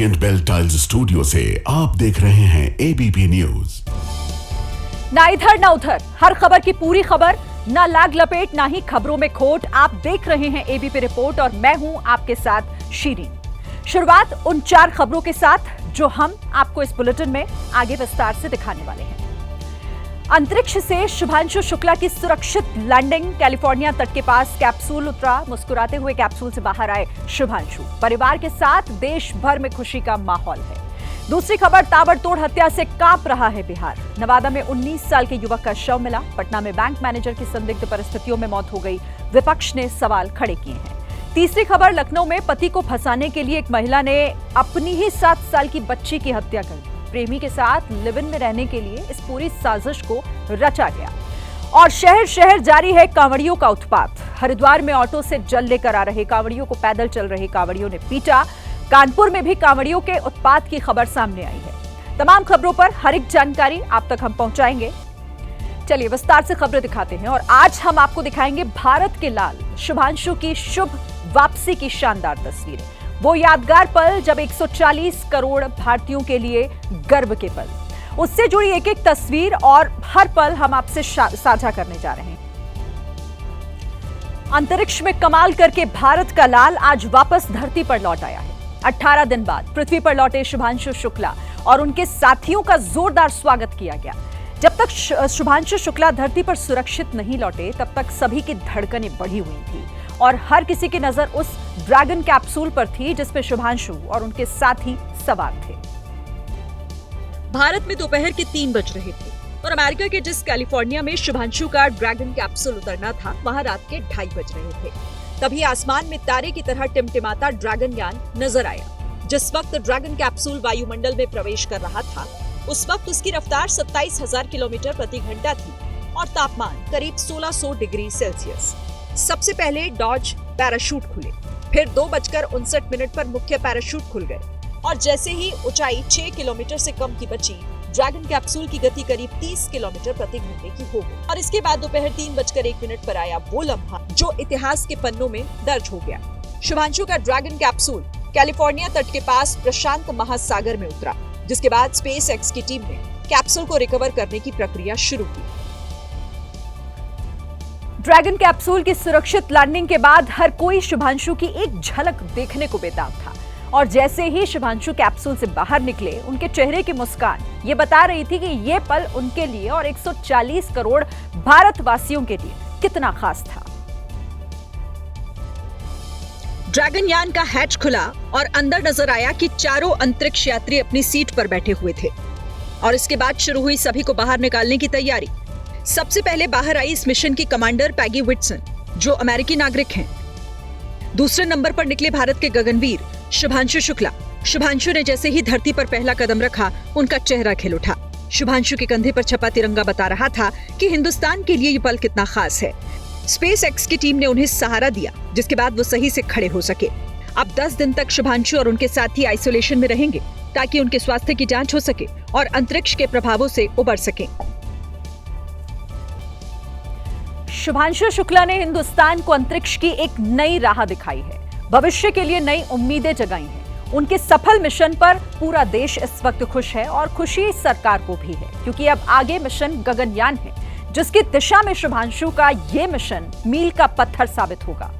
Orient bell tiles studio से आप देख रहे हैं एबीपी न्यूज। ना इधर ना उधर, हर खबर की पूरी खबर, ना लाग लपेट ना ही खबरों में खोट। आप देख रहे हैं एबीपी रिपोर्ट और मैं हूं आपके साथ शीरीन। शुरुआत उन 4 खबरों के साथ जो हम आपको इस बुलेटिन में आगे विस्तार से दिखाने वाले हैं। अंतरिक्ष से शुभांशु शुक्ला की सुरक्षित लैंडिंग। कैलिफोर्निया तट के पास कैप्सूल उतरा। मुस्कुराते हुए कैप्सूल से बाहर आए शुभांशु। परिवार के साथ देश भर में खुशी का माहौल है। दूसरी खबर, ताबड़तोड़ हत्या से कांप रहा है बिहार। नवादा में 19 साल के युवक का शव मिला। पटना में बैंक मैनेजर की संदिग्ध परिस्थितियों में मौत हो गई। विपक्ष ने सवाल खड़े किए हैं। तीसरी खबर, लखनऊ में पति को फंसाने के लिए एक महिला ने अपनी ही 7 साल की बच्ची की हत्या कर दी। प्रेमी के साथ लिव इन में रहने के लिए इस पूरी साजिश को रचा गया। और शहर शहर जारी है कांवड़ियों का उत्पात। हरिद्वार में ऑटो से जल लेकर आ रहे कांवड़ियों को पैदल चल रहे कांवड़ियों ने पीटा। कानपुर में भी कांवड़ियों के उत्पात की खबर सामने आई है। तमाम खबरों पर हर एक जानकारी आप तक हम पहुंचाएंगे। चलिए विस्तार से खबरें दिखाते हैं और आज हम आपको दिखाएंगे भारत के लाल शुभांशु की शुभ वापसी की शानदार तस्वीरें। वो यादगार पल जब 140 करोड़ भारतीयों के लिए गर्व के पल। उससे जुड़ी एक एक तस्वीर और हर पल हम आपसे साझा करने जा रहे हैं। अंतरिक्ष में कमाल करके भारत का लाल आज वापस धरती पर लौट आया है। 18 दिन बाद पृथ्वी पर लौटे शुभांशु शुक्ला और उनके साथियों का जोरदार स्वागत किया गया। जब तक शुभांशु शुक्ला धरती पर सुरक्षित नहीं लौटे तब तक सभी की धड़कनें बढ़ी हुई थी और हर किसी की नजर उस ड्रैगन कैप्सूल पर थी जिसमें शुभांशु और उनके साथी सवार थे। भारत में दोपहर के 3 बज रहे थे और अमेरिका के जिस कैलिफोर्निया में शुभांशु का ड्रैगन कैप्सूल उतरना था वहां रात के 2:30 बज रहे थे। तभी आसमान में तारे की तरह टिमटिमाता ड्रैगन यान नजर आया। जिस वक्त ड्रैगन कैप्सूल वायुमंडल में प्रवेश कर रहा था उस वक्त उसकी रफ्तार 27,000 किलोमीटर प्रति घंटा थी और तापमान करीब 1600 डिग्री सेल्सियस। सबसे पहले डॉज पैराशूट खुले, फिर 2:59 पर मुख्य पैराशूट खुल गए और जैसे ही ऊंचाई 6 किलोमीटर से कम की बची, ड्रैगन कैप्सूल की गति करीब 30 किलोमीटर प्रति घंटे की हो गई। और इसके बाद दोपहर 3:01 पर आया वो लम्हा जो इतिहास के पन्नों में दर्ज हो गया। शुभांशु का ड्रैगन कैप्सूल कैलिफोर्निया तट के पास प्रशांत महासागर में उतरा, जिसके बाद स्पेस एक्स की टीम ने कैप्सूल को रिकवर करने की प्रक्रिया शुरू की। ड्रैगन कैप्सूल की सुरक्षित लैंडिंग के बाद हर कोई शुभांशु की एक झलक देखने को बेताब था और जैसे ही शुभांशु कैप्सूल से बाहर निकले उनके चेहरे की मुस्कान ये बता रही थी कि ये पल उनके लिए और 140 करोड़ भारतवासियों के लिए कितना खास था। ड्रैगन यान का हैच खुला और अंदर नजर आया कि चारों अंतरिक्ष यात्री अपनी सीट पर बैठे हुए थे और इसके बाद शुरू हुई सभी को बाहर निकालने की तैयारी। सबसे पहले बाहर आई इस मिशन की कमांडर पैगी विटसन, जो अमेरिकी नागरिक हैं। दूसरे नंबर पर निकले भारत के गगनवीर शुभांशु शुक्ला। शुभांशु ने जैसे ही धरती पर पहला कदम रखा उनका चेहरा खिल उठा। शुभांशु के कंधे पर छपा तिरंगा बता रहा था कि हिंदुस्तान के लिए ये पल कितना खास है। स्पेस एक्स की टीम ने उन्हें सहारा दिया जिसके बाद वो सही से खड़े हो सके। अब 10 दिन तक शुभांशु और उनके साथी आइसोलेशन में रहेंगे ताकि उनके स्वास्थ्य की जांच हो सके और अंतरिक्ष के प्रभावों से उबर सके। शुभांशु शुक्ला ने हिंदुस्तान को अंतरिक्ष की एक नई राह दिखाई है, भविष्य के लिए नई उम्मीदें जगाई हैं। उनके सफल मिशन पर पूरा देश इस वक्त खुश है और खुशी सरकार को भी है क्योंकि अब आगे मिशन गगनयान है जिसकी दिशा में शुभांशु का ये मिशन मील का पत्थर साबित होगा।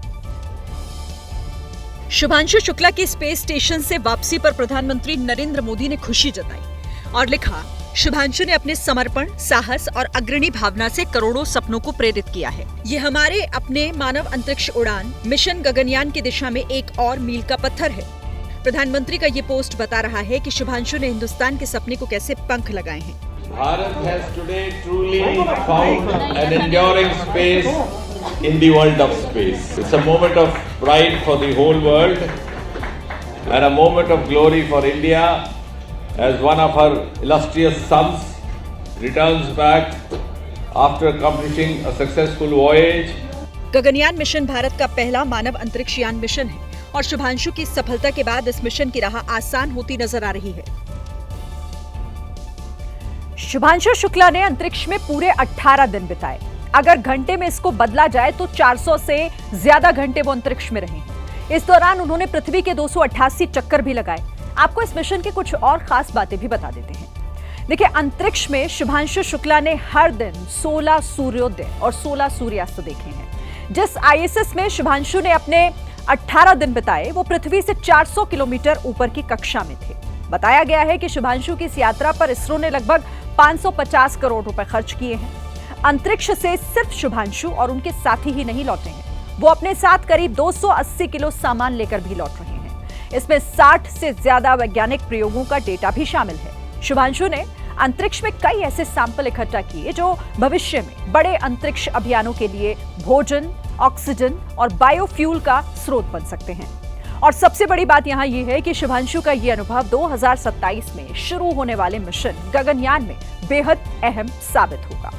शुभांशु शुक्ला की स्पेस स्टेशन से वापसी पर प्रधानमंत्री नरेंद्र मोदी ने खुशी जताई और लिखा, शुभांशु ने अपने समर्पण, साहस और अग्रणी भावना से करोड़ों सपनों को प्रेरित किया है। ये हमारे अपने मानव अंतरिक्ष उड़ान मिशन गगनयान की दिशा में एक और मील का पत्थर है। प्रधानमंत्री का ये पोस्ट बता रहा है कि शुभांशु ने हिंदुस्तान के सपने को कैसे पंख लगाए हैं। Bharat has today truly found an enduring space in the world of space. It's a moment of pride for the whole world and a moment of glory for India as one of her illustrious sons returns back after accomplishing a successful voyage. Gaganyaan mission Bharat का पहला मानव अंतरिक्ष यान mission है और शुभांशु की सफलता के बाद इस मिशन की राह आसान होती नजर आ रही है। शुभांशु शुक्ला ने अंतरिक्ष में पूरे 18 दिन बिताए। अगर घंटे में इसको बदला जाए तो 400 से ज्यादा घंटे वो अंतरिक्ष में रहे हैं। इस दौरान उन्होंने पृथ्वी के 288 चक्कर भी लगाए। आपको इस मिशन की कुछ और खास बातें भी बता देते हैं। देखिए, अंतरिक्ष में शुभांशु शुक्ला ने हर दिन 16 सूर्योदय और 16 सूर्यास्त देखे हैं। जिस ISS में शुभांशु ने अपने 18 दिन बिताए, वो पृथ्वी से 400 किलोमीटर ऊपर की कक्षा में थे। बताया गया है कि शुभांशु की इस यात्रा पर इसरो ने लगभग 550 करोड़ रुपए खर्च किए हैं। अंतरिक्ष से सिर्फ शुभांशु और उनके साथी ही नहीं लौटे हैं, वो अपने साथ करीब 280 किलो सामान लेकर भी लौट रहे हैं। इसमें 60 से ज्यादा वैज्ञानिक प्रयोगों का डेटा भी शामिल है। शुभांशु ने अंतरिक्ष में कई ऐसे सैंपल इकट्ठा किए जो भविष्य में बड़े अंतरिक्ष अभियानों के लिए भोजन, ऑक्सीजन और बायोफ्यूल का स्रोत बन सकते हैं। और सबसे बड़ी बात यहां यह है कि शुभांशु का यह अनुभव 2027 में शुरू होने वाले मिशन गगनयान में बेहद अहम साबित होगा।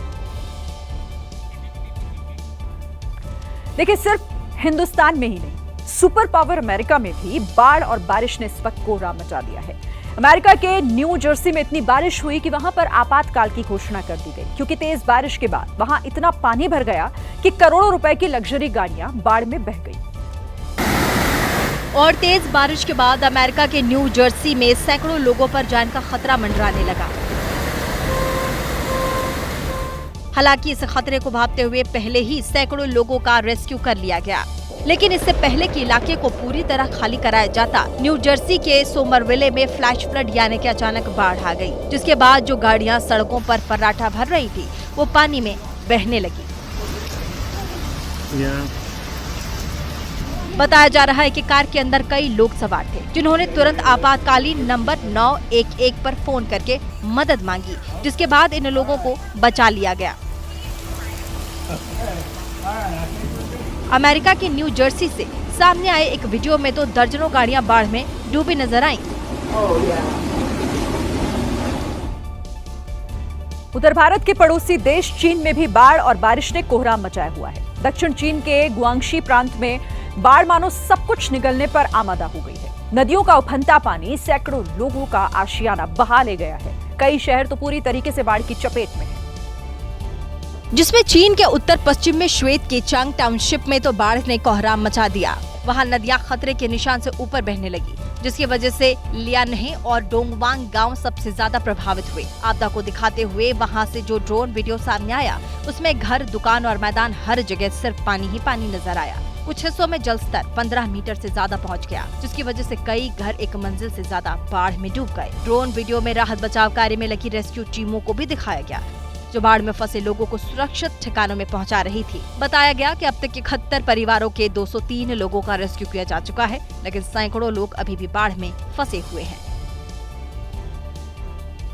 देखिए, सिर्फ हिंदुस्तान में ही नहीं, सुपर पावर अमेरिका में भी बाढ़ और बारिश ने इस वक्त कोहराम मचा दिया है। अमेरिका के न्यू जर्सी में इतनी बारिश हुई कि वहां पर आपातकाल की घोषणा कर दी गई, क्योंकि तेज बारिश के बाद वहां इतना पानी भर गया कि करोड़ों रुपए की लग्जरी गाड़ियां बाढ़ में बह गई। और तेज बारिश के बाद अमेरिका के न्यू जर्सी में सैकड़ों लोगों पर जान का खतरा मंडराने लगा। हालांकि इस खतरे को भांपते हुए पहले ही सैकड़ों लोगों का रेस्क्यू कर लिया गया, लेकिन इससे पहले कि इलाके को पूरी तरह खाली कराया जाता, न्यू जर्सी के सोमरविले में फ्लैश फ्लड यानी कि अचानक बाढ़ आ गई, जिसके बाद जो गाड़ियां सड़कों पर फर्राटा भर रही थी वो पानी में बहने लगी। बताया जा रहा है कि कार के अंदर कई लोग सवार थे, जिन्होंने तुरंत आपातकालीन नंबर 911 पर फोन करके मदद मांगी, जिसके बाद इन लोगों को बचा लिया गया। अमेरिका के न्यू जर्सी से सामने आए एक वीडियो में तो दर्जनों गाड़ियां बाढ़ में डूबी नजर आईं। उधर भारत के पड़ोसी देश चीन में भी बाढ़ और बारिश ने कोहराम मचाया हुआ है। दक्षिण चीन के गुआंगशी प्रांत में बाढ़ मानो सब कुछ निगलने पर आमादा हो गई है। नदियों का उफनता पानी सैकड़ों लोगों का आशियाना बहा ले गया है। कई शहर तो पूरी तरीके से बाढ़ की चपेट में है, जिसमें चीन के उत्तर पश्चिम में श्वेत के चांग टाउनशिप में तो बाढ़ ने कोहराम मचा दिया। वहां नदियां खतरे के निशान से ऊपर बहने लगी, जिसकी वजह से लियानहे और डोंगवांग गांव सबसे ज्यादा प्रभावित हुए। आपदा को दिखाते हुए वहां से जो ड्रोन वीडियो सामने आया, उसमें घर, दुकान और मैदान हर जगह सिर्फ पानी ही पानी नजर आया। कुछ हिस्सों में जल स्तर 15 मीटर से ज्यादा पहुंच गया, जिसकी वजह से कई घर एक मंजिल से ज्यादा बाढ़ में डूब गए। ड्रोन वीडियो में राहत बचाव कार्य में लगी रेस्क्यू टीमों को भी दिखाया गया, जो बाढ़ में फंसे लोगों को सुरक्षित ठिकानों में पहुंचा रही थी। बताया गया कि अब तक 71 परिवारों के 203 लोगों का रेस्क्यू किया जा चुका है, लेकिन सैकड़ों लोग अभी भी बाढ़ में फंसे हुए हैं।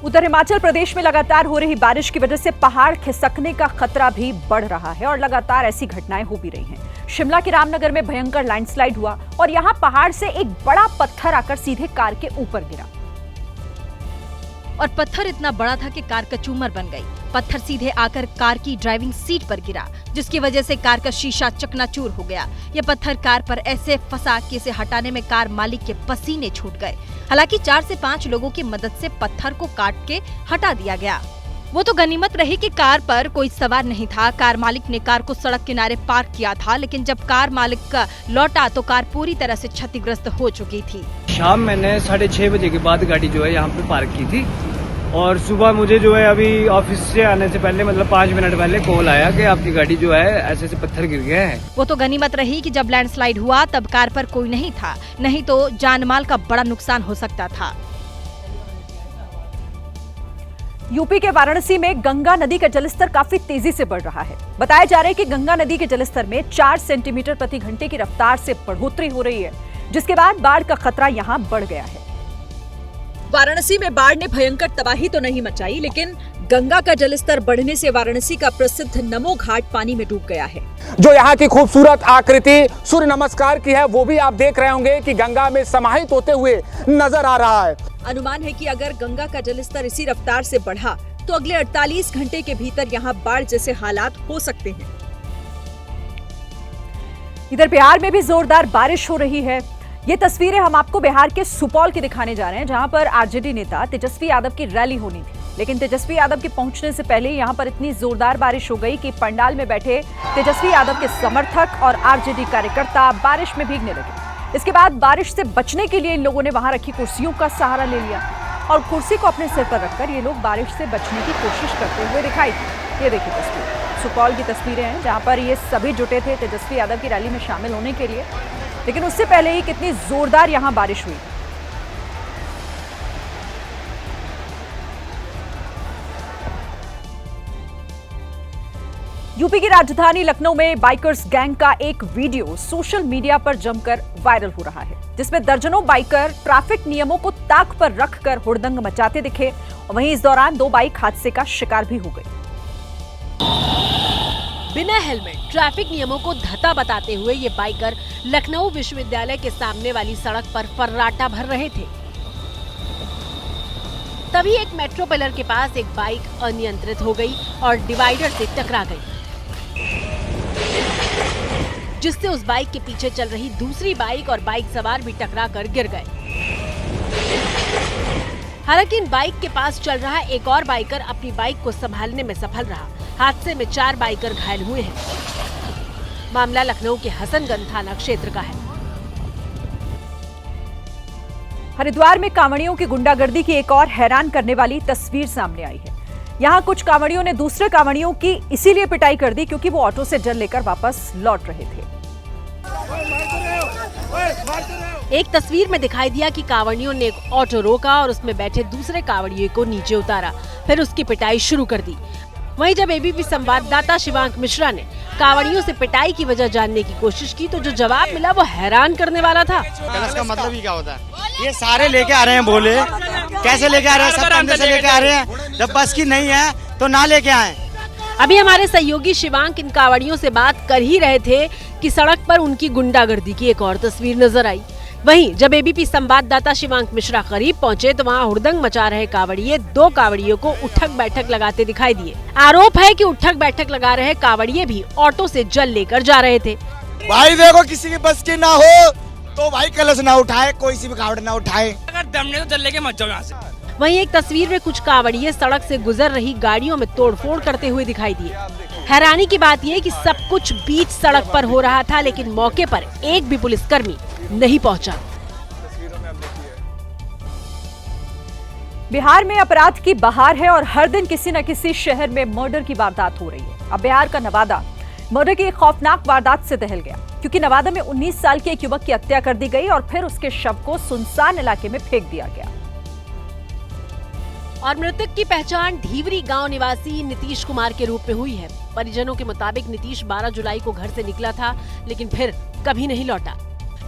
उधर हिमाचल प्रदेश में लगातार हो रही बारिश की वजह से पहाड़ खिसकने का खतरा भी बढ़ रहा है और लगातार ऐसी घटनाएं हो भी रही हैं। शिमला के रामनगर में भयंकर लैंडस्लाइड हुआ और यहां पहाड़ से एक बड़ा पत्थर आकर सीधे कार के ऊपर गिरा, और पत्थर इतना बड़ा था कि कार कचूमर बन गई। पत्थर सीधे आकर कार की ड्राइविंग सीट पर गिरा, जिसकी वजह से कार का शीशा चकनाचूर हो गया। यह पत्थर कार पर ऐसे फंसा कि इसे हटाने में कार मालिक के पसीने छूट गए। हालांकि 4 से 5 लोगों की मदद से पत्थर को काट के हटा दिया गया। वो तो गनीमत रही कि कार पर कोई सवार नहीं था। कार मालिक ने कार को सड़क किनारे पार्क किया था, लेकिन जब कार मालिक लौटा तो कार पूरी तरह से क्षतिग्रस्त हो चुकी थी। शाम मैंने 6:30 बजे के बाद गाड़ी जो है यहाँ पे पार्क की थी, और सुबह मुझे जो है अभी ऑफिस से आने से पहले मतलब 5 मिनट पहले कॉल आया कि आपकी गाड़ी जो है ऐसे ऐसे पत्थर गिर गए हैं। वो तो गनीमत रही कि जब लैंडस्लाइड हुआ तब कार पर कोई नहीं था, नहीं तो जानमाल का बड़ा नुकसान हो सकता था। यूपी के वाराणसी में गंगा नदी का जलस्तर काफी तेजी से बढ़ रहा है। बताया जा रहा है कि गंगा नदी के जलस्तर में 4 सेंटीमीटर प्रति घंटे की रफ्तार से बढ़ोतरी हो रही है, जिसके बाद बाढ़ का खतरा यहां बढ़ गया है। वाराणसी में बाढ़ ने भयंकर तबाही तो नहीं मचाई, लेकिन गंगा का जलस्तर बढ़ने से वाराणसी का प्रसिद्ध नमो घाट पानी में डूब गया है। जो यहाँ की खूबसूरत आकृति सूर्य नमस्कार की है, वो भी आप देख रहे होंगे कि गंगा में समाहित होते हुए नजर आ रहा है। अनुमान है कि अगर गंगा का जलस्तर इसी रफ्तार से बढ़ा तो अगले 48 घंटे के भीतर यहाँ बाढ़ जैसे हालात हो सकते हैं। इधर बिहार में भी जोरदार बारिश हो रही है। ये तस्वीरें हम आपको बिहार के सुपौल की दिखाने जा रहे हैं, जहां पर आरजेडी नेता तेजस्वी यादव की रैली होनी थी, लेकिन तेजस्वी यादव के पहुंचने से पहले यहां पर इतनी जोरदार बारिश हो गई कि पंडाल में बैठे तेजस्वी यादव के समर्थक और आरजेडी कार्यकर्ता बारिश में भीगने लगे। इसके बाद बारिश से बचने के लिए इन लोगों ने वहां रखी कुर्सियों का सहारा ले लिया और कुर्सी को अपने सिर पर रखकर ये लोग बारिश से बचने की कोशिश करते हुए दिखाई दी। ये देखिए तस्वीर, सुपौल की तस्वीरें हैं जहां पर ये सभी जुटे थे तेजस्वी यादव की रैली में शामिल होने के लिए, लेकिन उससे पहले ही कितनी जोरदार यहां बारिश हुई। यूपी की राजधानी लखनऊ में बाइकर्स गैंग का एक वीडियो सोशल मीडिया पर जमकर वायरल हो रहा है, जिसमें दर्जनों बाइकर ट्रैफिक नियमों को ताक पर रखकर हुड़दंग मचाते दिखे और वहीं इस दौरान 2 बाइक हादसे का शिकार भी हो गए। बिना हेलमेट ट्रैफिक नियमों को धता बताते हुए ये बाइकर लखनऊ विश्वविद्यालय के सामने वाली सड़क पर फर्राटा भर रहे थे। तभी एक मेट्रो पिलर के पास एक बाइक अनियंत्रित हो गई और डिवाइडर से टकरा गई, जिससे उस बाइक के पीछे चल रही दूसरी बाइक और बाइक सवार भी टकरा कर गिर गए। हालांकि इन बाइक के पास चल रहा एक और बाइकर अपनी बाइक को संभालने में सफल रहा। हादसे में 4 बाइकर घायल हुए हैं। मामला लखनऊ के हसनगंज थाना क्षेत्र का है। हरिद्वार में कांवड़ियों की गुंडागर्दी की एक और हैरान करने वाली तस्वीर सामने आई है। यहां कुछ कांवड़ियों ने दूसरे कांवड़ियों की इसीलिए पिटाई कर दी क्योंकि वो ऑटो से जल लेकर वापस लौट रहे थे। एक तस्वीर में दिखाई दिया कि कांवड़ियों ने एक ऑटो रोका और उसमें बैठे दूसरे कांवड़िये को नीचे उतारा, फिर उसकी पिटाई शुरू कर दी। वहीं जब एबीपी संवाददाता शिवांक मिश्रा ने कांवड़ियों से पिटाई की वजह जानने की कोशिश की तो जो जवाब मिला वो हैरान करने वाला था। इसका मतलब ही क्या होता है? ये सारे लेके आ रहे हैं, बोले कैसे लेके आ रहे हैं? सब कंधे से लेके आ रहे हैं। जब बस की नहीं है तो ना लेके आए। अभी हमारे सहयोगी शिवांक इन कांवड़ियों से बात कर ही रहे थे कि सड़क पर उनकी गुंडागर्दी की एक और तस्वीर नजर आई। वहीं जब एबीपी संवाददाता शिवांक मिश्रा करीब पहुंचे तो वहां हुड़दंग मचा रहे कांवड़िये 2 कांवड़ियों को उठक बैठक लगाते दिखाई दिए। आरोप है कि उठक बैठक लगा रहे कांवड़िये भी ऑटो से जल लेकर जा रहे थे। भाई देखो, किसी की बस की ना हो तो भाई कलश ना उठाए, कोई सी भी कावड़ ना उठाए। अगर दम नहीं तो जल लेके मत जाओ यहाँ से। वहीं एक तस्वीर में कुछ कांवड़िये सड़क से गुजर रही गाड़ियों में तोड़फोड़ करते हुए दिखाई दिए। हैरानी की बात यह कि सब कुछ बीच सड़क पर हो रहा था, लेकिन मौके पर एक भी पुलिसकर्मी नहीं पहुंचा। बिहार में अपराध की बहार है और हर दिन किसी न किसी शहर में मर्डर की वारदात हो रही है। अब बिहार का नवादा मर्डर की एक खौफनाक वारदात से दहल गया, क्योंकि नवादा में 19 साल के एक युवक की हत्या कर दी गई और फिर उसके शव को सुनसान इलाके में फेंक दिया गया। और मृतक की पहचान ढीवरी गांव निवासी नीतीश कुमार के रूप में हुई है। परिजनों के मुताबिक नीतीश 12 जुलाई को घर से निकला था, लेकिन फिर कभी नहीं लौटा।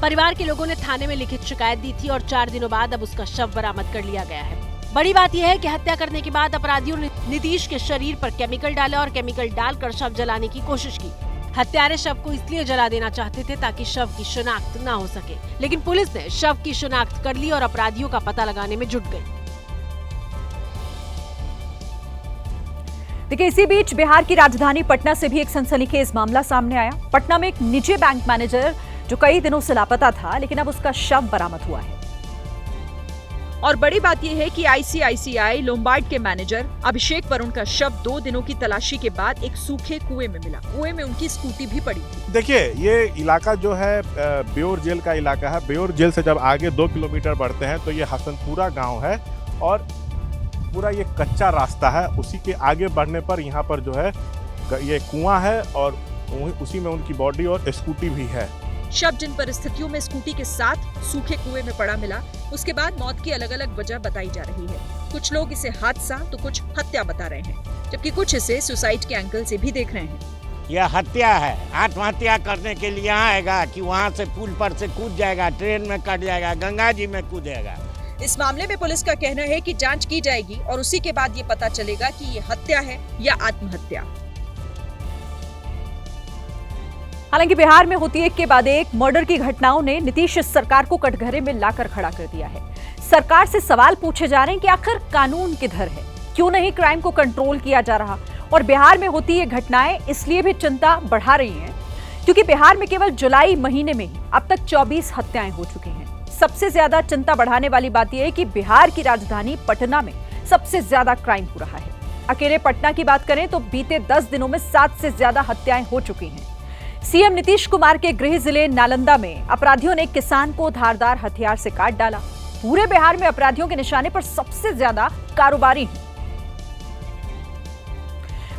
परिवार के लोगों ने थाने में लिखित शिकायत दी थी और 4 दिनों बाद अब उसका शव बरामद कर लिया गया है। बड़ी बात यह है कि हत्या करने के बाद अपराधियों ने नीतीश के शरीर पर केमिकल डाला और केमिकल डालकर शव जलाने की कोशिश की। हत्यारे शव को इसलिए जला देना चाहते थे ताकि शव की शिनाख्त न हो सके, लेकिन पुलिस ने शव की शिनाख्त कर ली और अपराधियों का पता लगाने में जुट गई। देखिए, इसी बीच बिहार की राजधानी पटना से भी एक सनसनीखेज मामला सामने आया। पटना में एक निजी बैंक मैनेजर जो कई दिनों से लापता था, लेकिन अब उसका शव बरामद हुआ है। और बड़ी बात यह है कि आईसीआईसीआई लोम्बार्ड के मैनेजर अभिषेक वरुण का शव 2 दिनों की तलाशी के बाद एक सूखे कुएं में मिला। कुएं में उनकी स्कूटी भी पड़ी थी। देखिए, ये इलाका जो है बेउर जेल का इलाका है। बेउर जेल से जब आगे 2 किलोमीटर बढ़ते हैं तो ये हसनपुरा गांव है और पूरा ये कच्चा रास्ता है। उसी के आगे बढ़ने पर यहाँ पर जो है ये कुआं है और उसी में उनकी बॉडी और स्कूटी भी है। शव जिन परिस्थितियों में स्कूटी के साथ सूखे कुएं में पड़ा मिला, उसके बाद मौत की अलग अलग वजह बताई जा रही है। कुछ लोग इसे हादसा तो कुछ हत्या बता रहे हैं, जबकि कुछ इसे सुसाइड के एंगल से भी देख रहे हैं। यह हत्या है। आत्महत्या करने के लिए आएगा कि वहाँ से पुल पर से कूद जाएगा, ट्रेन में कट जाएगा, गंगा जी में कूदेगा। इस मामले में पुलिस का कहना है कि जांच की जाएगी और उसी के बाद ये पता चलेगा कि ये हत्या है या आत्महत्या। हालांकि बिहार में होती एक के बाद एक मर्डर की घटनाओं ने नीतीश सरकार को कटघरे में लाकर खड़ा कर दिया है। सरकार से सवाल पूछे जा रहे हैं कि आखिर कानून किधर है, क्यों नहीं क्राइम को कंट्रोल किया जा रहा। और बिहार में होती ये घटनाएं इसलिए भी चिंता बढ़ा रही हैं क्योंकि बिहार में केवल जुलाई महीने में ही अब तक 24 हत्याएं हो चुकी हैं। सबसे ज्यादा चिंता बढ़ाने वाली बात यह है कि बिहार की राजधानी पटना में सबसे ज्यादा क्राइम हो रहा है। अकेले पटना की बात करें तो बीते 10 दिनों में 7 से ज्यादा हत्याएं हो चुकी हैं। सीएम नीतीश कुमार के गृह जिले नालंदा में अपराधियों ने एक किसान को धारदार हथियार से काट डाला। पूरे बिहार में अपराधियों के निशाने पर सबसे ज्यादा कारोबारी हैं।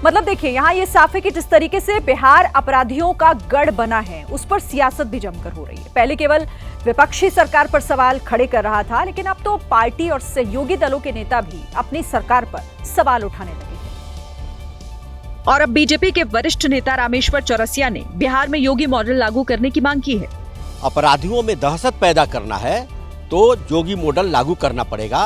मतलब देखिए, यहां ये साफ है कि जिस तरीके से बिहार अपराधियों का गढ़ बना है, उस पर सियासत भी जमकर हो रही है। पहले केवल विपक्षी सरकार पर सवाल खड़े कर रहा था, लेकिन अब तो पार्टी और सहयोगी दलों के नेता भी अपनी सरकार पर सवाल उठाने लगे हैं। और अब बीजेपी के वरिष्ठ नेता रामेश्वर चौरसिया ने बिहार में योगी मॉडल लागू करने की मांग की है। अपराधियों में दहशत पैदा करना है तो योगी मॉडल लागू करना पड़ेगा।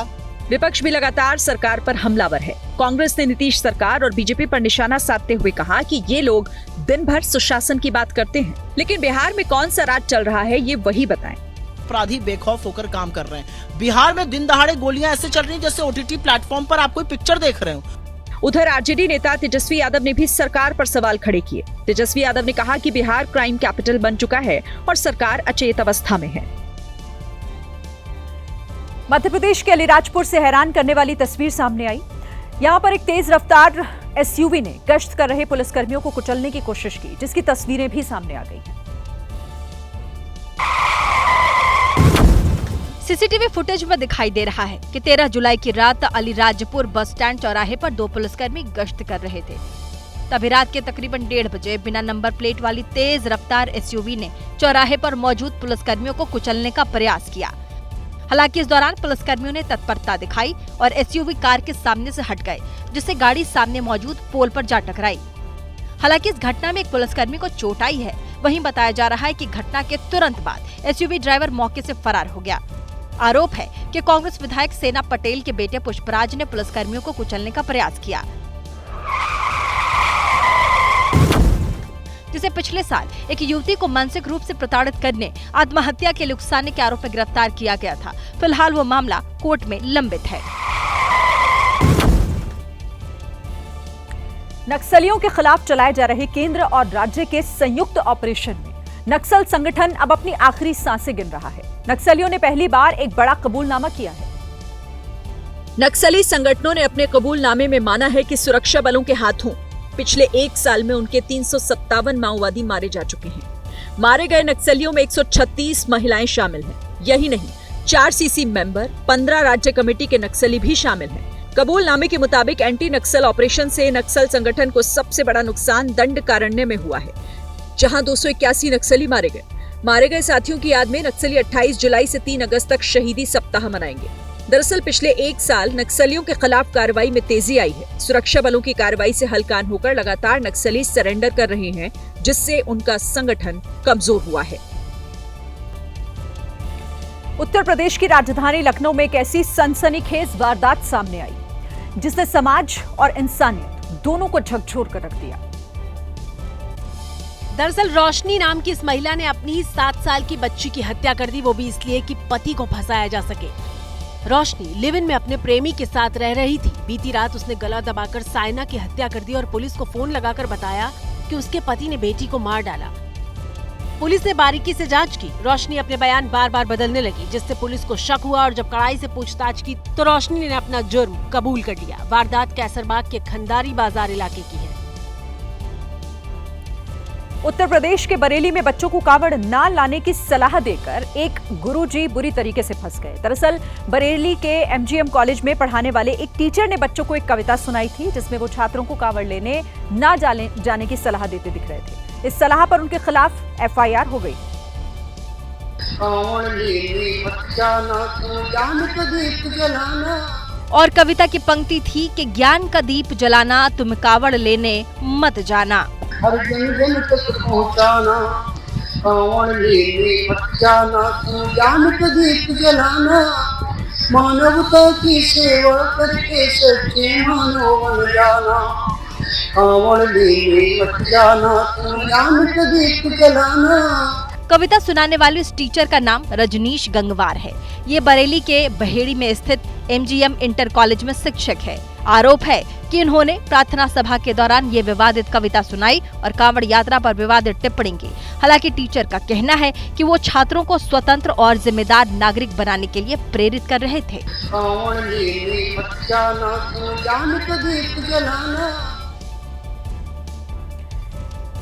विपक्ष भी लगातार सरकार पर हमलावर है। कांग्रेस ने नीतीश सरकार और बीजेपी पर निशाना साधते हुए कहा कि ये लोग दिन भर सुशासन की बात करते हैं, लेकिन बिहार में कौन सा राज चल रहा है ये वही बताएं। अपराधी बेखौफ होकर काम कर रहे हैं। बिहार में दिन दहाड़े गोलियां ऐसे चल रही हैं जैसे ओटीटी प्लेटफॉर्म पर आप कोई पिक्चर देख रहे हो। उधर आरजेडी नेता तेजस्वी यादव ने भी सरकार पर सवाल खड़े किए। तेजस्वी यादव ने कहा कि बिहार क्राइम कैपिटल बन चुका है और सरकार अचेत अवस्था में है। मध्य प्रदेश के अलीराजपुर से हैरान करने वाली तस्वीर सामने आई। यहां पर एक तेज रफ्तार एसयूवी ने गश्त कर रहे पुलिसकर्मियों को कुचलने की कोशिश की, जिसकी तस्वीरें भी सामने आ गई हैं। सीसीटीवी फुटेज में दिखाई दे रहा है कि 13 जुलाई की रात अलीराजपुर बस स्टैंड चौराहे पर 2 पुलिसकर्मी गश्त कर रहे थे। तभी रात के तकरीबन 1:30 बजे बिना नंबर प्लेट वाली तेज रफ्तार एसयूवी ने चौराहे पर मौजूद पुलिसकर्मियों को कुचलने का प्रयास किया। हालांकि इस दौरान पुलिसकर्मियों ने तत्परता दिखाई और एसयूवी कार के सामने से हट गए, जिससे गाड़ी सामने मौजूद पोल पर जा टकराई। हालांकि इस घटना में एक पुलिसकर्मी को चोट आई है। वहीं बताया जा रहा है कि घटना के तुरंत बाद एसयूवी ड्राइवर मौके से फरार हो गया। आरोप है कि कांग्रेस विधायक सेना पटेल के बेटे पुष्पराज ने पुलिसकर्मियों को कुचलने का प्रयास किया, जिसे पिछले साल एक युवती को मानसिक रूप से प्रताड़ित करने, आत्महत्या के लिए उकसाने के आरोप में गिरफ्तार किया गया था। फिलहाल वो मामला कोर्ट में लंबित है। नक्सलियों के खिलाफ चलाए जा रहे केंद्र और राज्य के संयुक्त ऑपरेशन में नक्सल संगठन अब अपनी आखिरी सांसें गिन रहा है। नक्सलियों ने पहली बार एक बड़ा कबूलनामा किया है। नक्सली संगठनों ने अपने कबूलनामे में माना है कि सुरक्षा बलों के हाथों पिछले 1 साल में उनके 357 माओवादी मारे जा चुके हैं। मारे गए नक्सलियों में 136 महिलाएं शामिल हैं। यही नहीं, 4 सीसी मेंबर, 15 राज्य कमेटी के नक्सली भी शामिल हैं। कबूलनामे के मुताबिक एंटी नक्सल ऑपरेशन से नक्सल संगठन को सबसे बड़ा नुकसान दंडकारण्य में हुआ है, जहां 281 नक्सली मारे गए। मारे गए साथियों की याद में नक्सली 28 जुलाई से 3 अगस्त तक शहीदी सप्ताह मनाएंगे। दरअसल पिछले 1 साल नक्सलियों के खिलाफ कार्रवाई में तेजी आई है। सुरक्षा बलों की कार्रवाई से हलकान होकर लगातार नक्सली सरेंडर कर रहे हैं, जिससे उनका संगठन कमजोर हुआ है। उत्तर प्रदेश की राजधानी लखनऊ में एक ऐसी सनसनीखेज वारदात सामने आई, जिसने समाज और इंसानियत दोनों को झकझोर कर रख दिया। दरअसल रोशनी नाम की इस महिला ने अपनी ही 7 साल की बच्ची की हत्या कर दी, वो भी इसलिए कि पति को फंसाया जा सके। रोशनी लिव इन में अपने प्रेमी के साथ रह रही थी। बीती रात उसने गला दबाकर साइना की हत्या कर दी और पुलिस को फोन लगाकर बताया कि उसके पति ने बेटी को मार डाला। पुलिस ने बारीकी से जांच की। रोशनी अपने बयान बार बार बदलने लगी, जिससे पुलिस को शक हुआ और जब कड़ाई से पूछताछ की तो रोशनी ने अपना जुर्म कबूल कर लिया। वारदात कैसरबाग के खंडारी बाजार इलाके की है। उत्तर प्रदेश के बरेली में बच्चों को कावड़ ना लाने की सलाह देकर एक गुरुजी बुरी तरीके से फंस गए। दरअसल बरेली के एमजीएम कॉलेज में पढ़ाने वाले एक टीचर ने बच्चों को एक कविता सुनाई थी, जिसमें वो छात्रों को कावड़ लेने ना जाने की सलाह देते दिख रहे थे। इस सलाह पर उनके खिलाफ एफआईआर हो गई। और कविता की पंक्ति थी कि ज्ञान का दीप जलाना, तुम कावड़ लेने मत जाना। हर जन जन तक पहुँचाना, कावड़ लेने मत जाना, तुम ज्ञान का दीप जलाना, मानवता की सेवा करके सच्चे मानव बन जाना, कावड़ लेने मत जाना, तुम ज्ञान का दीप जलाना। कविता सुनाने वाले इस टीचर का नाम रजनीश गंगवार है। ये बरेली के बहेड़ी में स्थित एमजीएम इंटर कॉलेज में शिक्षक है। आरोप है कि इन्होंने प्रार्थना सभा के दौरान ये विवादित कविता सुनाई और कांवड़ यात्रा पर विवादित टिप्पणी की। हालांकि टीचर का कहना है कि वो छात्रों को स्वतंत्र और जिम्मेदार नागरिक बनाने के लिए प्रेरित कर रहे थे।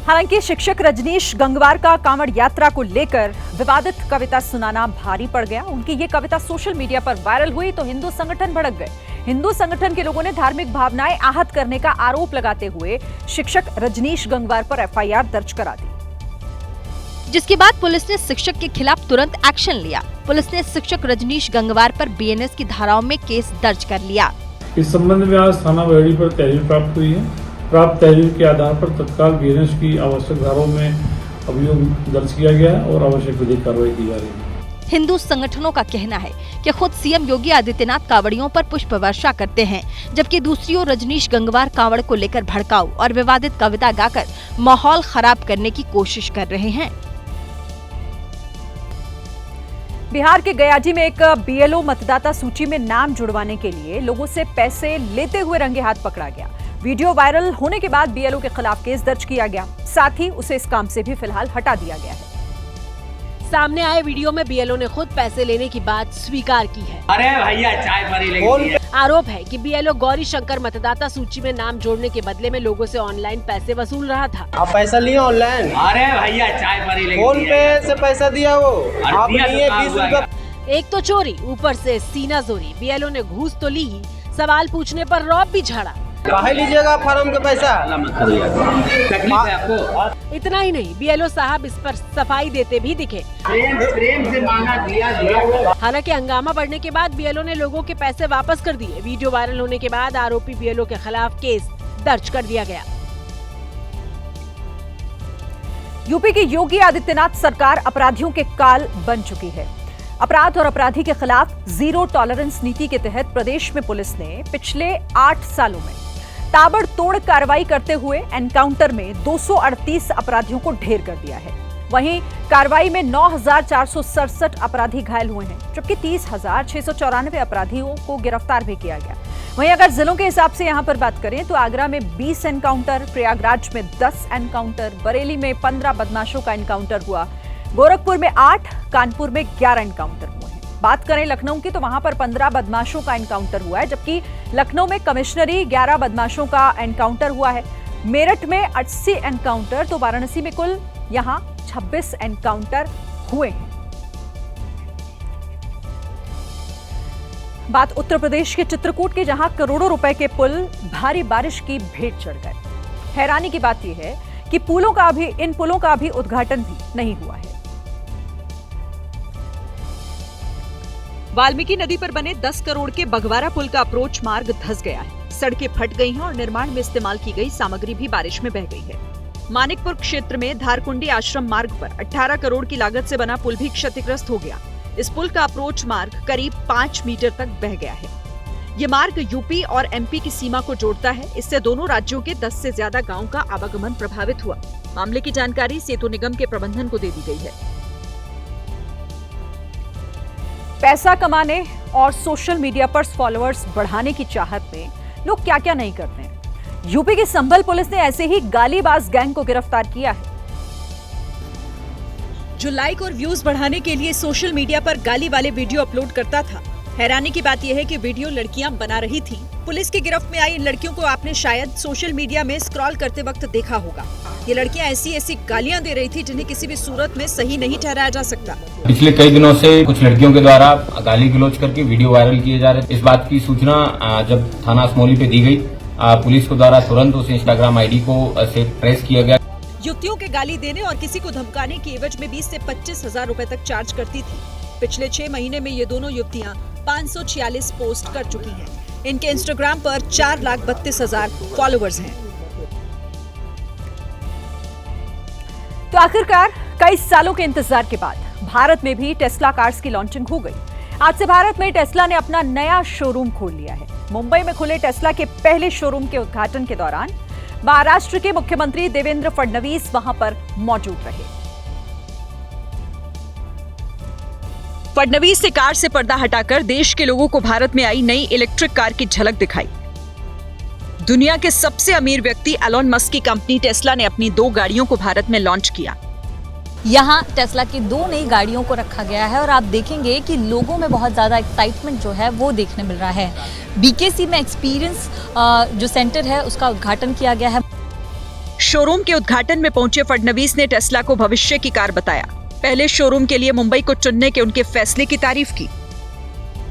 हालांकि शिक्षक रजनीश गंगवार का कांवड़ यात्रा को लेकर विवादित कविता सुनाना भारी पड़ गया। उनकी ये कविता सोशल मीडिया पर वायरल हुई तो हिंदू संगठन भड़क गए। हिंदू संगठन के लोगों ने धार्मिक भावनाएं आहत करने का आरोप लगाते हुए शिक्षक रजनीश गंगवार पर एफआईआर दर्ज करा दी, जिसके बाद पुलिस ने शिक्षक के खिलाफ तुरंत एक्शन लिया। पुलिस ने शिक्षक रजनीश गंगवार पर बीएनएस की धाराओं में केस दर्ज कर लिया। इस संबंध में आज थाना बहेड़ी पर तहरीर प्राप्त हुई है। प्राप्त तहरीर के आधार पर तत्काल बीएनएस की आवश्यक धाराओं में अभियोग दर्ज किया गया है और आवश्यक विधिक कार्रवाई की जा रही है। हिंदू संगठनों का कहना है कि खुद सीएम योगी आदित्यनाथ कांवड़ियों पर पुष्प वर्षा करते हैं, जबकि दूसरी ओर रजनीश गंगवार कांवड़ को लेकर भड़काऊ और विवादित कविता गाकर माहौल खराब करने की कोशिश कर रहे हैं। बिहार के गयाजी में एक बीएलओ मतदाता सूची में नाम जुड़वाने के लिए लोगों से पैसे लेते हुए रंगे हाथ पकड़ा गया। वीडियो वायरल होने के बाद बीएलओ के खिलाफ केस दर्ज किया गया, साथ ही उसे इस काम से भी फिलहाल हटा दिया गया है। सामने आए वीडियो में बीएलओ ने खुद पैसे लेने की बात स्वीकार की है। अरे भैया चाय भरी लेंगे। आरोप है कि बीएलओ गौरी शंकर मतदाता सूची में नाम जोड़ने के बदले में लोगों से ऑनलाइन पैसे वसूल रहा था। आप पैसा लिए ऑनलाइन? अरे भैया चाय भरी लेंगे। फोन पे से पैसा दिया वो आप लिए 20 रुपए। एक तो चोरी, ऊपर से सीना जोरी। बीएलओ ने घूस तो ली ही, सवाल पूछने पर रौब भी झाड़ा। काहे लीजिएगा फार्म का पैसा? तकलीफ है आपको? इतना ही नहीं, बीएलओ साहब इस पर सफाई देते भी दिखे। प्रेम से मांगा दिया। हालांकि हंगामा बढ़ने के बाद बीएलओ ने लोगों के पैसे वापस कर दिए। वीडियो वायरल होने के बाद आरोपी बीएलओ के खिलाफ केस दर्ज कर दिया गया। यूपी की योगी आदित्यनाथ सरकार अपराधियों के काल बन चुकी है। अपराध और अपराधी के खिलाफ जीरो टॉलरेंस नीति के तहत प्रदेश में पुलिस ने पिछले 8 सालों में ताबड़तोड़ कार्रवाई करते हुए एनकाउंटर में 238 अपराधियों को ढेर कर दिया है। वहीं कार्रवाई में 9,467 अपराधी घायल हुए हैं, जबकि 30,694 अपराधियों को गिरफ्तार भी किया गया। वहीं अगर जिलों के हिसाब से यहां पर बात करें तो आगरा में 20 एनकाउंटर, प्रयागराज में 10 एनकाउंटर, बरेली में 15 बदमाशों का एनकाउंटर हुआ, गोरखपुर में 8, कानपुर में 11 एनकाउंटर हुए हैं। बात करें लखनऊ की तो वहां पर 15 बदमाशों का एनकाउंटर हुआ है, जबकि लखनऊ में कमिश्नरी 11 बदमाशों का एनकाउंटर हुआ है। मेरठ में 80 एनकाउंटर तो वाराणसी में कुल यहां 26 एनकाउंटर हुए हैं। बात उत्तर प्रदेश के चित्रकूट की, जहां करोड़ों रुपए के पुल भारी बारिश की भेंट चढ़ गए। हैरानी की बात यह है कि इन पुलों का अभी उद्घाटन भी नहीं हुआ है। वाल्मीकि नदी पर बने 10 करोड़ के बघवारा पुल का अप्रोच मार्ग धंस गया है। सड़कें फट गई हैं और निर्माण में इस्तेमाल की गई सामग्री भी बारिश में बह गई है। मानिकपुर क्षेत्र में धारकुंडी आश्रम मार्ग पर 18 करोड़ की लागत से बना पुल भी क्षतिग्रस्त हो गया। इस पुल का अप्रोच मार्ग करीब 5 मीटर तक बह गया है। ये मार्ग यूपी और एमपी की सीमा को जोड़ता है। इससे दोनों राज्यों के 10 से ज्यादा गाँव का आवागमन प्रभावित हुआ। मामले की जानकारी सेतु निगम के प्रबंधन को दे दी गई है। पैसा कमाने और सोशल मीडिया पर फॉलोअर्स बढ़ाने की चाहत में लोग क्या क्या नहीं करते हैं। यूपी की संभल पुलिस ने ऐसे ही गालीबाज गैंग को गिरफ्तार किया है, जो लाइक और व्यूज बढ़ाने के लिए सोशल मीडिया पर गाली वाले वीडियो अपलोड करता था। हैरानी की बात यह है कि वीडियो लड़कियां बना रही थी। पुलिस की गिरफ्त में आई इन लड़कियों को आपने शायद सोशल मीडिया में स्क्रॉल करते वक्त देखा होगा। ये लड़कियां ऐसी गालियां दे रही थी जिन्हें किसी भी सूरत में सही नहीं ठहराया जा सकता। पिछले कई दिनों से कुछ लड़कियों के द्वारा गाली गलौज करके वीडियो वायरल किए जा रहे थे। इस बात की सूचना जब थाना असमौली पे दी गई, पुलिस को द्वारा तुरंत उस इंस्टाग्राम आईडी को से ट्रेस किया गया। युवतियों के गाली देने और किसी को धमकाने की एवज में 20 से 25 हजार रुपए तक चार्ज करती थी। पिछले 6 महीने में ये दोनों युवतियां 546 पोस्ट कर चुकी हैं। इनके इंस्टाग्राम पर 4,32,000 फॉलोअर्स हैं। तो आखिरकार कई सालों के इंतजार के बाद भारत में भी टेस्ला कार्स की लॉन्चिंग हो गई। आज से भारत में टेस्ला ने अपना नया शोरूम खोल लिया है। मुंबई में खुले टेस्ला के पहले शोरूम के उद्घाटन के दौरान महाराष्ट्र के मुख्यमंत्री देवेंद्र फडणवीस वहां पर मौजूद रहे। फडणवीस ने कार से पर्दा हटाकर देश के लोगों को भारत में आई नई इलेक्ट्रिक कार की झलक दिखाई। दुनिया के सबसे अमीर व्यक्ति एलोन मस्क की कंपनी टेस्ला ने अपनी 2 गाड़ियों को भारत में लॉन्च किया। यहाँ टेस्ला की 2 नई गाड़ियों को रखा गया है और आप देखेंगे कि लोगों में बहुत ज़्यादा एक्साइटमेंट जो है वो देखने मिल रहा है। बीकेसी में एक्सपीरियंस जो सेंटर है उसका उद्घाटन किया गया है। शोरूम के उद्घाटन में पहुंचे फडणवीस ने टेस्ला को भविष्य की कार बताया। पहले शोरूम के लिए मुंबई को चुनने के उनके फैसले की तारीफ की।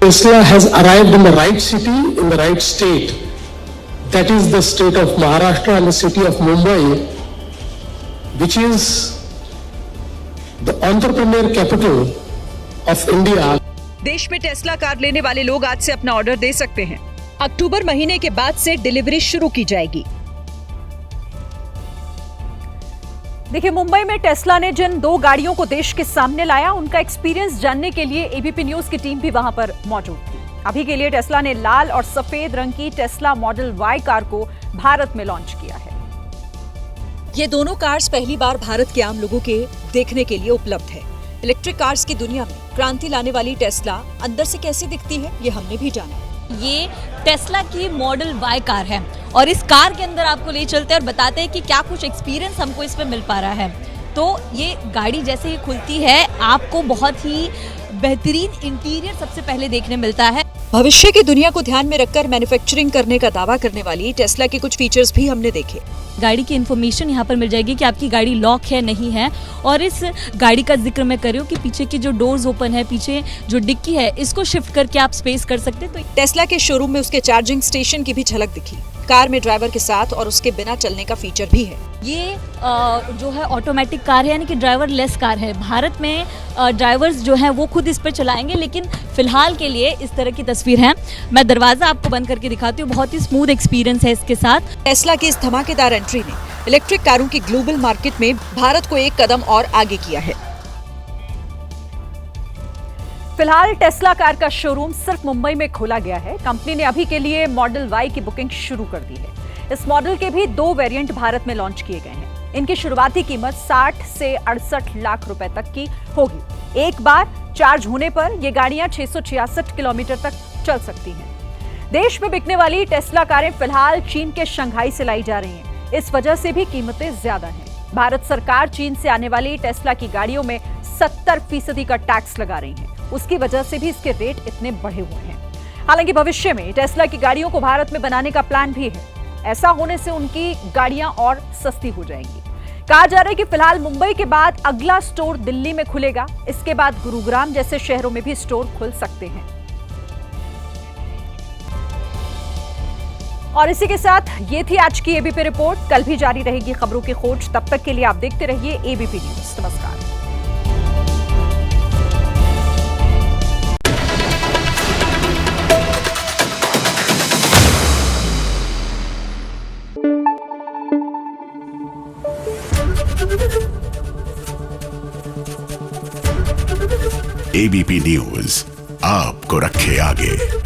Tesla has arrived in the right city, in the right state. That is the state of Maharashtra and the city of Mumbai, which is the entrepreneur capital of India. देश में टेस्ला कार लेने वाले लोग आज से अपना order दे सकते हैं। अक्टूबर महीने के बाद से डिलीवरी शुरू की जाएगी। देखिए, मुंबई में टेस्ला ने जिन 2 गाड़ियों को देश के सामने लाया, उनका एक्सपीरियंस जानने के लिए एबीपी न्यूज की टीम भी वहां पर मौजूद थी। अभी के लिए टेस्ला ने लाल और सफेद रंग की टेस्ला मॉडल वाई कार को भारत में लॉन्च किया है। ये दोनों कार्स पहली बार भारत के आम लोगों के देखने के लिए उपलब्ध है। इलेक्ट्रिक कार्स की दुनिया में क्रांति लाने वाली टेस्ला अंदर से कैसे दिखती है, ये हमने भी जाना। ये टेस्ला की मॉडल वाई कार है और इस कार के अंदर आपको ले चलते हैं और बताते हैं कि क्या कुछ एक्सपीरियंस हमको इसमें मिल पा रहा है। तो ये गाड़ी जैसे ही खुलती है, आपको बहुत ही बेहतरीन इंटीरियर सबसे पहले देखने मिलता है। भविष्य की दुनिया को ध्यान में रखकर मैन्युफैक्चरिंग करने का दावा करने वाली टेस्ला के कुछ फीचर्स भी हमने देखे। गाड़ी की इन्फॉर्मेशन यहाँ पर मिल जाएगी कि आपकी गाड़ी लॉक है नहीं है, और इस गाड़ी का जिक्र मैं कर रही हूँ कि पीछे की जो डोर्स ओपन है, पीछे जो डिक्की है, इसको शिफ्ट करके आप स्पेस कर सकते हैं। तो टेस्ला के शोरूम में उसके चार्जिंग स्टेशन की भी झलक दिखी। कार में ड्राइवर के साथ और उसके बिना चलने का फीचर भी है। ये जो है ऑटोमेटिक कार है, यानी कि ड्राइवर लेस कार है। भारत में ड्राइवर्स जो हैं वो खुद इस पर चलाएंगे, लेकिन फिलहाल के लिए इस तरह की तस्वीर है। मैं दरवाजा आपको बंद करके दिखाती हूँ। बहुत ही स्मूथ एक्सपीरियंस है इसके साथ। टेस्ला की इस धमाकेदार एंट्री ने इलेक्ट्रिक कारों की ग्लोबल मार्केट में भारत को एक कदम और आगे किया है। फिलहाल टेस्ला कार का शोरूम सिर्फ मुंबई में खोला गया है। कंपनी ने अभी के लिए मॉडल वाई की बुकिंग शुरू कर दी है। इस मॉडल के भी 2 वेरिएंट भारत में लॉन्च किए गए हैं। इनकी शुरुआती कीमत 60 से 68 लाख रुपए तक की होगी। एक बार चार्ज होने पर ये गाड़ियां 666 किलोमीटर तक चल सकती हैं। देश में बिकने वाली टेस्ला कारें फिलहाल चीन के शंघाई से लाई जा रही हैं। इस वजह से भी कीमतें ज्यादा हैं। भारत सरकार चीन से आने वाली टेस्ला की गाड़ियों में 70% का टैक्स लगा रही है। उसकी वजह से भी इसके रेट इतने बढ़े हुए हैं। हालांकि भविष्य में टेस्ला की गाड़ियों को भारत में बनाने का प्लान भी है। ऐसा होने से उनकी गाड़ियां और सस्ती हो जाएंगी। कहा जा रहा है कि फिलहाल मुंबई के बाद अगला स्टोर दिल्ली में खुलेगा। इसके बाद गुरुग्राम जैसे शहरों में भी स्टोर खुल सकते हैं। और इसी के साथ ये थी आज की एबीपी रिपोर्ट। कल भी जारी रहेगी खबरों की खोज। तब तक के लिए आप देखते रहिए एबीपी न्यूज। नमस्कार। एबीपी न्यूज आपको रखे आगे।